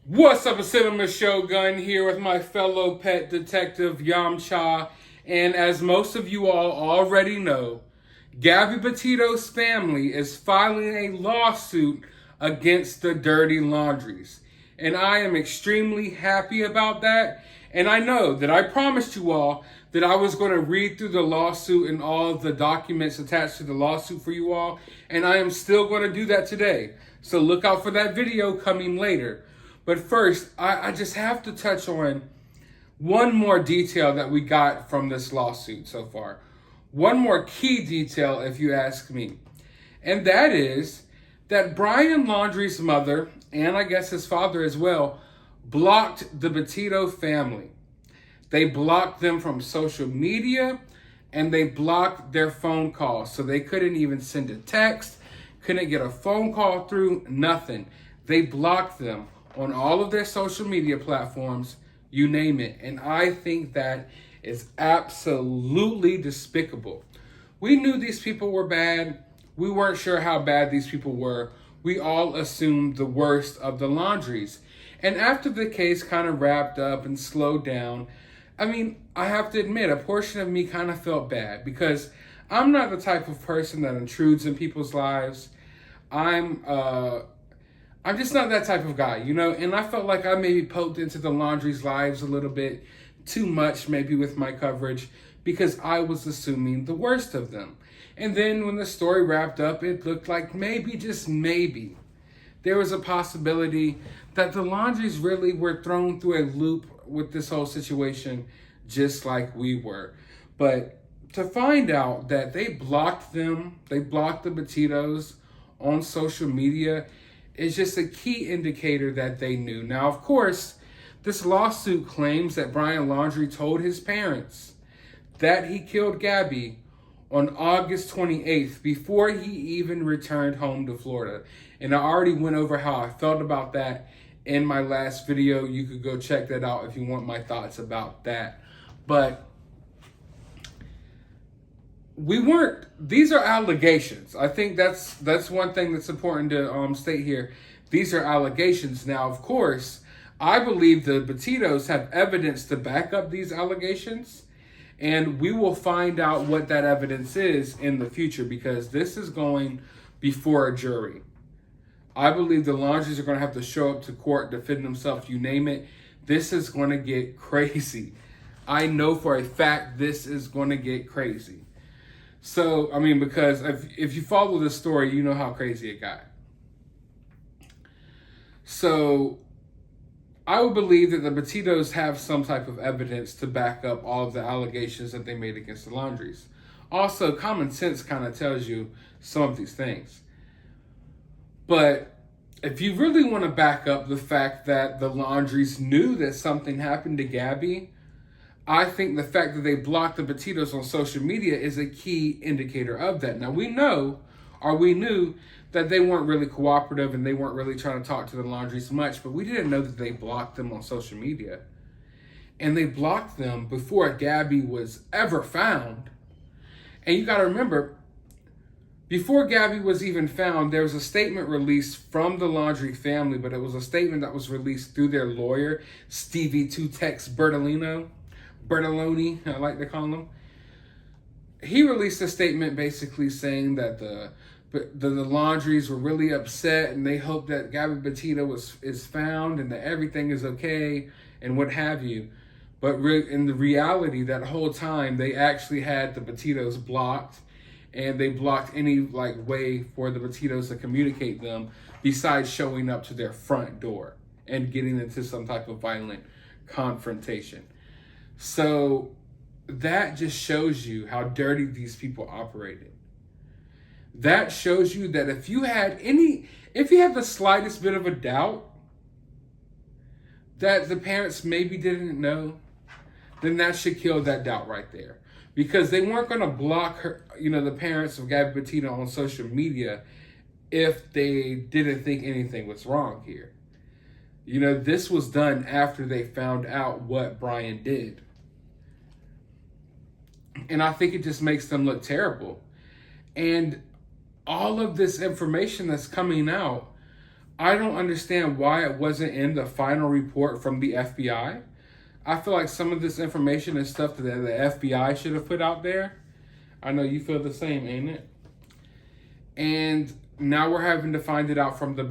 What's up, a Cinema Shogun here with my fellow pet detective Yamcha. And as most of you all already know, Gabby Petito's family is filing a lawsuit against the Dirty Laundries. And I am extremely happy about that. And I know that I promised you all that I was going to read through the lawsuit and all of the documents attached to the lawsuit for you all. And I am still going to do that today. So look out for that video coming later. But first, I just have to touch on one more detail that we got from this lawsuit so far. One more key detail, if you ask me. And that is that Brian Laundrie's mother, and I guess his father as well, blocked the Petito family. They blocked them from social media, and they blocked their phone calls. So they couldn't even send a text, couldn't get a phone call through, nothing. They blocked them on all of their social media platforms, you name it. And I think that is absolutely despicable. We knew these people were bad. We weren't sure how bad these people were. We all assumed the worst of the Laundries. And after the case kind of wrapped up and slowed down, I have to admit, a portion of me kind of felt bad because I'm not the type of person that intrudes in people's lives. I'm just not that type of guy, you know? And I felt like I maybe poked into the Laundrie's lives a little bit too much, maybe with my coverage, because I was assuming the worst of them. And then when the story wrapped up, it looked like maybe, just maybe, there was a possibility that the Laundries really were thrown through a loop with this whole situation, just like we were. But to find out that they blocked the Petitos on social media, is just a key indicator that they knew. Now, of course, this lawsuit claims that Brian Laundrie told his parents that he killed Gabby on August 28th before he even returned home to Florida. And I already went over how I felt about that in my last video. You could go check that out if you want my thoughts about that. But these are allegations. I think that's one thing that's important to state here. These are allegations. Now, of course, I believe the Petitos have evidence to back up these allegations, and we will find out what that evidence is in the future because this is going before a jury. I believe the Laundries are going to have to show up to court, defend themselves, you name it. This is going to get crazy. I know for a fact this is going to get crazy. So, because if you follow this story, you know how crazy it got. So, I would believe that the Petitos have some type of evidence to back up all of the allegations that they made against the Laundries. Also, common sense kind of tells you some of these things. But if you really want to back up the fact that the Laundries knew that something happened to Gabby, I think the fact that they blocked the Petitos on social media is a key indicator of that. Now, we knew that they weren't really cooperative and they weren't really trying to talk to the Laundries much, but we didn't know that they blocked them on social media. And they blocked them before Gabby was ever found. And you got to remember, before Gabby was even found, there was a statement released from the Laundrie family, but it was a statement that was released through their lawyer, Stevie Two Tex Bertoloni, I like to call him. He released a statement basically saying that the Laundries were really upset and they hope that Gabby Petito is found and that everything is okay and what have you. But in the reality, that whole time, they actually had the Petitos blocked, and they blocked any way for the Petitos to communicate them besides showing up to their front door and getting into some type of violent confrontation. So that just shows you how dirty these people operated. That shows you that if you had the slightest bit of a doubt that the parents maybe didn't know, then that should kill that doubt right there. Because they weren't going to block the parents of Gabby Petito on social media if they didn't think anything was wrong here. This was done after they found out what Brian did. And I think it just makes them look terrible. And all of this information that's coming out, I don't understand why it wasn't in the final report from the FBI. I feel like some of this information is stuff that the FBI should have put out there. I know you feel the same, ain't it? And now we're having to find it out from the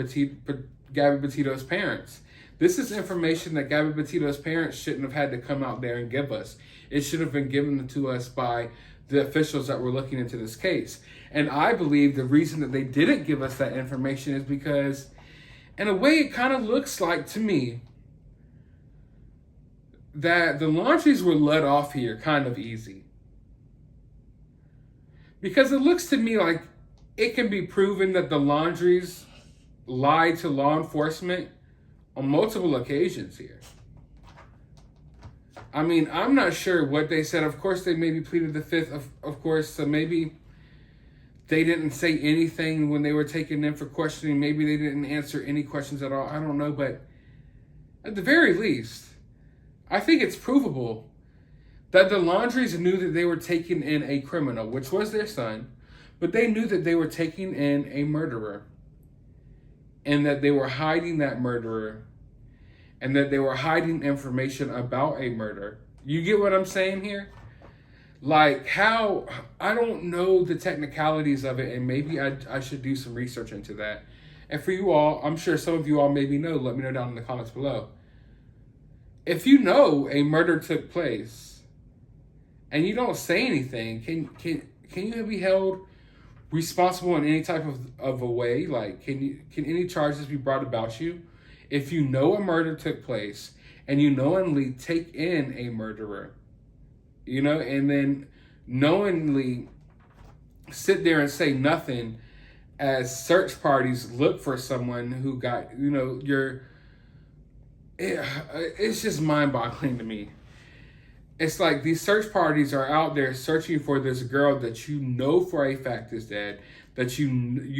Gabby Petito's parents. This is information that Gabby Petito's parents shouldn't have had to come out there and give us. It should have been given to us by the officials that were looking into this case. And I believe the reason that they didn't give us that information is because, in a way, it kind of looks like to me that the Laundries were let off here kind of easy. Because it looks to me like it can be proven that the Laundries lied to law enforcement on multiple occasions here. I mean, I'm not sure what they said. Of course, they maybe pleaded the fifth, of course, so maybe they didn't say anything when they were taken in for questioning. Maybe they didn't answer any questions at all. I don't know, but at the very least, I think it's provable that the Laundries knew that they were taking in a criminal, which was their son, but they knew that they were taking in a murderer and that they were hiding that murderer and that they were hiding information about a murder. You get what I'm saying here? Like how, I don't know the technicalities of it, and maybe I should do some research into that. And for you all, I'm sure some of you all maybe know, let me know down in the comments below. If you know a murder took place and you don't say anything, can you be held responsible in any type of a way? Like, can any charges be brought about you if you know a murder took place and you knowingly take in a murderer, you know, and then knowingly sit there and say nothing as search parties look for someone who got, you know, it's just mind-boggling to me. It's like these search parties are out there searching for this girl that you know for a fact is dead, that you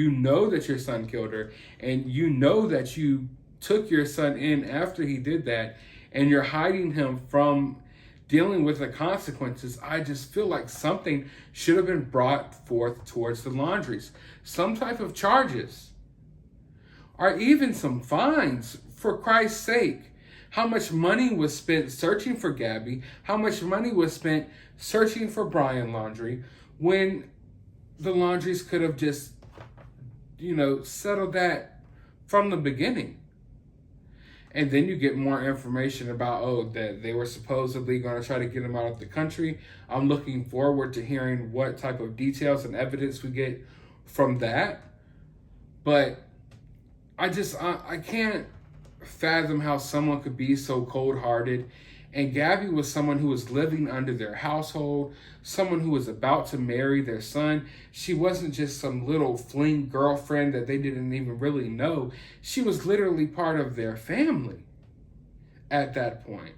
know that your son killed her, and you know that you took your son in after he did that, and you're hiding him from dealing with the consequences. I just feel like something should have been brought forth towards the Laundries. Some type of charges, or even some fines, for Christ's sake. How much money was spent searching for Gabby? How much money was spent searching for Brian Laundrie when the Laundries could have just, you know, settled that from the beginning? And then you get more information about, oh, that they were supposedly going to try to get him out of the country. I'm looking forward to hearing what type of details and evidence we get from that. But I can't fathom how someone could be so cold-hearted. And Gabby was someone who was living under their household, someone who was about to marry their son. She wasn't just some little fling girlfriend that they didn't even really know. She was literally part of their family at that point.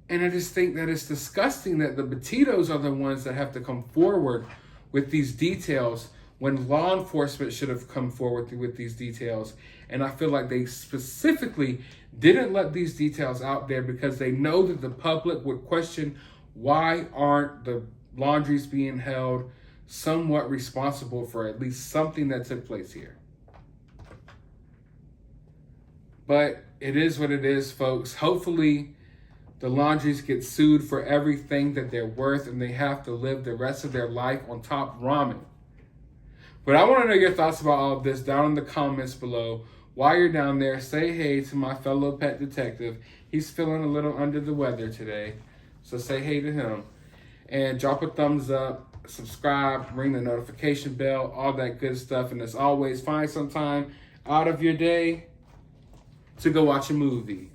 And I just think that it's disgusting that the Petitos are the ones that have to come forward with these details when law enforcement should have come forward with these details. And I feel like they specifically didn't let these details out there because they know that the public would question, why aren't the Laundries being held somewhat responsible for at least something that took place here? But it is what it is, folks. Hopefully the Laundries get sued for everything that they're worth and they have to live the rest of their life on top ramen. But I want to know your thoughts about all of this down in the comments below. While you're down there, say hey to my fellow pet detective. He's feeling a little under the weather today, so say hey to him. And drop a thumbs up, subscribe, ring the notification bell, all that good stuff. And as always, find some time out of your day to go watch a movie.